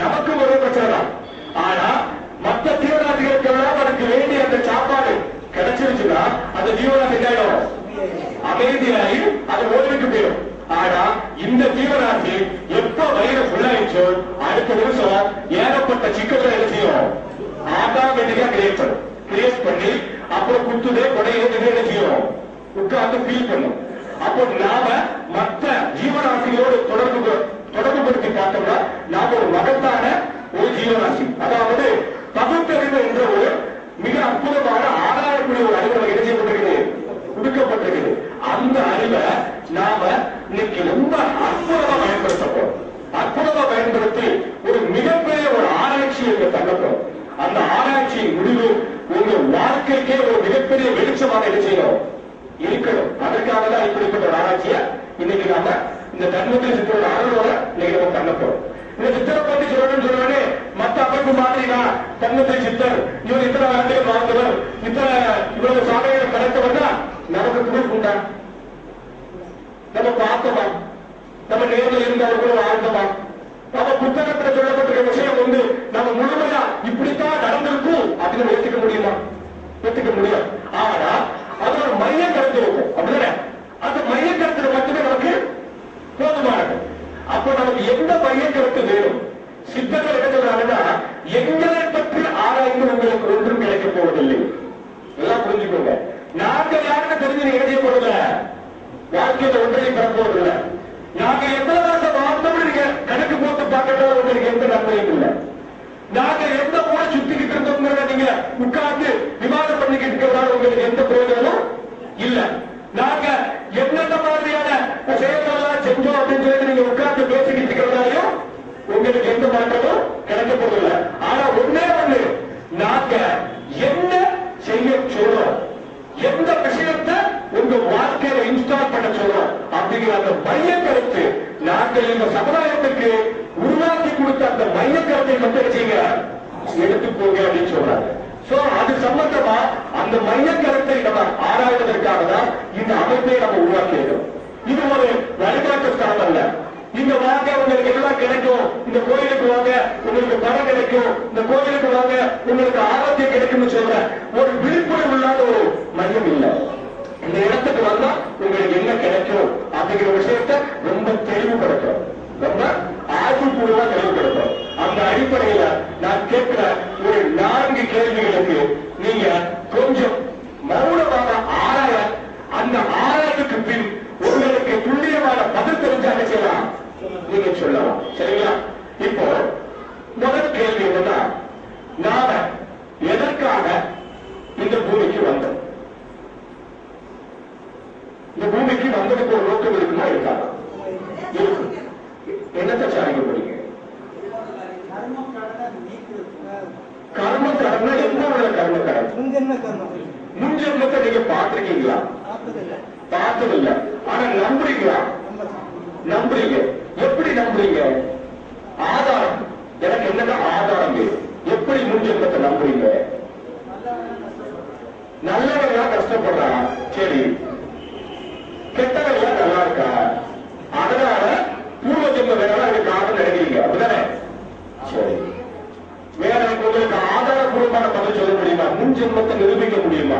நமக்கு ஒரே பிரச்சனை தான். ஆனா மற்ற ஜீவராசிகளுக்கெல்லாம் அதுக்கு வேண்டிய அந்த சாப்பாடு கிடைச்சிருச்சுன்னா அந்த ஜீவராசி ஆயிடும், அமைதியாகி அது ஓய்வுக்கு போயிடும். ஆனா இந்த ஜீவராசி எப்ப வயிறு ஃபுல்லாயிடுச்சோ அடுத்த நிமிஷம் ஏகப்பட்ட சிக்கல்களை என்ன செய்யும், ஆட்டோமேட்டிக்கா கிரியேட் பண்ணி அப்புறம் குத்துதே கொடையே என்ன செய்யும், உட்கார்ந்து ஃபீல் பண்ணும். அப்போ நாம மற்ற ஜீவராசிகளோடு தொடர்புபடுத்தி பார்த்தோம்னா நாம ஒரு மகத்தான ஒரு ஜீவராசி. அதாவது பகுத்தறிவு என்ற ஒரு மிக அற்புதமான ஆராயக்கூடிய ஒரு அறிவு என்ன செய்யப்பட்டிருக்குது, கொடுக்கப்பட்டிருக்குது. அந்த அறிவை நாம இன்னைக்கு ரொம்ப அற்புதமா பயன்படுத்தப்போம். அற்புதமா பயன்படுத்தி ஒரு மிகப்பெரிய ஒரு ஆராய்ச்சியை தங்கப்போம். அந்த ஆராய்ச்சியின் முடிவு உங்க வாழ்க்கைக்கே ஒரு மிகப்பெரிய வெளிச்சமாக என்ன செய்யணும், இருக்கணும். அதற்காக தான் இப்படிப்பட்ட ஒரு ஆராய்ச்சியை இன்னைக்கு நாம இந்த தர்மத்தில் சித்தரோட அருளோட இன்னைக்கு நம்ம தங்கப்போம். இந்த சித்தரை பத்தி சொல்லணும்னு சொன்னே மற்ற அமைப்பு மாதிரி நான் தங்கத்தை சித்தர் இவர் இத்தனை ஆண்டுகள் வாழ்ந்தவர், இத்தனை இவ்வளவு சாதனைகளை கடத்தவர்னா நமக்கு ப்ரூஃப் உண்டா? நம்ம பார்த்தோமா? நம்ம நேரில் இருந்தவர்களும் வாழ்ந்தோமா? நம்ம புத்தகத்தில் சொல்லப்பட்டிருக்க விஷயம் வந்து நம்ம முழுமையா இப்படித்தான் நடந்திருக்கும் அப்படின்னு ஏற்றுக்க முடியுமா? ஏற்றுக்க முடியும். ஆனா அது ஒரு மைய கருத்து இருக்கும், அப்படிதானே? அந்த மைய கருத்துல மட்டுமே நமக்கு போதுமானது. அப்ப நமக்கு எந்த மைய கருத்து வேணும்? சித்தர்கள் என்ன சொல்றாங்கன்னா, எங்களை பற்றி ஆராய்ந்து உங்களுக்கு ஒன்றும் கிடைக்க போவதில்லை. எல்லாம் புரிஞ்சுக்கோங்க. நாங்கள் யாருன்னு தெரிஞ்சு நீங்க செய்ய போறதில்ல, வாழ்க்கையில ஒன்றையும் பெற போறதில்லை. நாங்க எந்த வருஷம் வாழ்ந்தோம்னு நீங்க கணக்கு போட்டு பார்க்கறது உங்களுக்கு எந்த நன்மையும் இல்லை. நாங்க எந்த ஊரை சுத்திக்கிட்டு இருந்தோம்ங்கிறத நீங்க உட்கார்ந்து விவாதம் பண்ணிக்கிட்டு இருக்கிறதால உங்களுக்கு எந்த பிரயோஜனமும் இல்ல. நாங்க என்னென்ன மாதிரியான செயல்கள் செஞ்சோம் அப்படின்னு சொல்லி நீங்க உட்கார்ந்து பேசிக்கிட்டு இருக்கிறதாலையும் உங்களுக்கு எந்த மாற்றமும் கிடைக்க போறதில்லை. ஆனா ஒன்னே ஒண்ணு, நாங்க என்ன செய்ய சொல்றோம், எந்த விஷயத்தை உங்க வாழ்க்கையில இன்ஸ்டால் பண்ண சொல்றோம் அப்படிங்கிற அந்த மைய கருத்து நாங்கள் இந்த சமுதாயத்துக்கு உருவாக்கி கொடுத்த அந்த மைய கருத்தை மட்டும் செய்யுங்க, எடுத்துக்கோங்க அப்படின்னு சொல்றாங்க. சோ அது சம்பந்தமா அந்த மைய கருத்தை நம்ம ஆராய்வதற்காக தான் இந்த அமைப்பை நம்ம உருவாக்கி இருக்கோம். இது ஒரு வழிபாட்டு ஸ்தலம் அல்ல. இங்க வாங்க உங்களுக்கு எல்லாம் கிடைக்கும், இந்த கோயிலுக்கு வாங்க உங்களுக்கு பணம் கிடைக்கும், இந்த கோயிலுக்கு வாங்க உங்களுக்கு ஆரோக்கியம் கிடைக்கும்னு சொல்ற ஒரு விழிப்புணர்வு இல்லாத ஒரு மையம் இல்லை. இந்த இடத்துக்கு வந்தா உங்களுக்கு என்ன கிடைக்கும் அப்படிங்கிற விஷயத்தை ரொம்ப தெளிவுபடுத்தும், ரொம்ப ஆய்வுபூர்வமா தெளிவுபடுத்தும். அந்த அடிப்படையில நான் கேட்கிற ஒரு 4 கேள்விகளுக்கு நீங்க கொஞ்சம் மௌனமாக ஆராய, அந்த ஆராய்வுக்கு பின் உங்களுக்கு துல்லியமான பதில் தெரிஞ்சாங்க செய்யலாம், நீங்க சொல்லலாம். சரிங்களா? இப்போ முதல் கேள்வி என்னன்னா, நாம எதற்காக இந்த பூமிக்கு வந்தோம்? இந்த பூமிக்கு வந்ததுக்கு ஒரு நோக்கம் இருக்குமா இருக்காதா? இருக்கு. என்னத்தை சாதிக்க போறீங்க? கர்ம கடனை எந்த உள்ள கர்ம கடன்? முன்ஜென்மத்தை நீங்க பார்த்திருக்கீங்களா? பார்த்ததில்ல. ஆனா நம்புறீங்களா? நம்புறீங்க. எப்படி நம்புறீங்க? ஆதாரம். எனக்கு என்னதான் ஆதாரம் வேணும்? எப்படி முன்ஜென்மத்தை நம்புறீங்க? நல்லவங்களா கஷ்டப்படுறான், சரி. கெட்டவங்களா நல்லா இருக்கா, அதனால பூர்வ ஜென்ம வேணாலும் அதுக்கு காரணம் நினைக்கிறீங்க, அப்படிதானே? சரி. வேற உங்களுக்கு ஆதாரபூர்வமான பதில் சொல்ல முடியுமா? முன் ஜென்மத்தை நிரூபிக்க முடியுமா?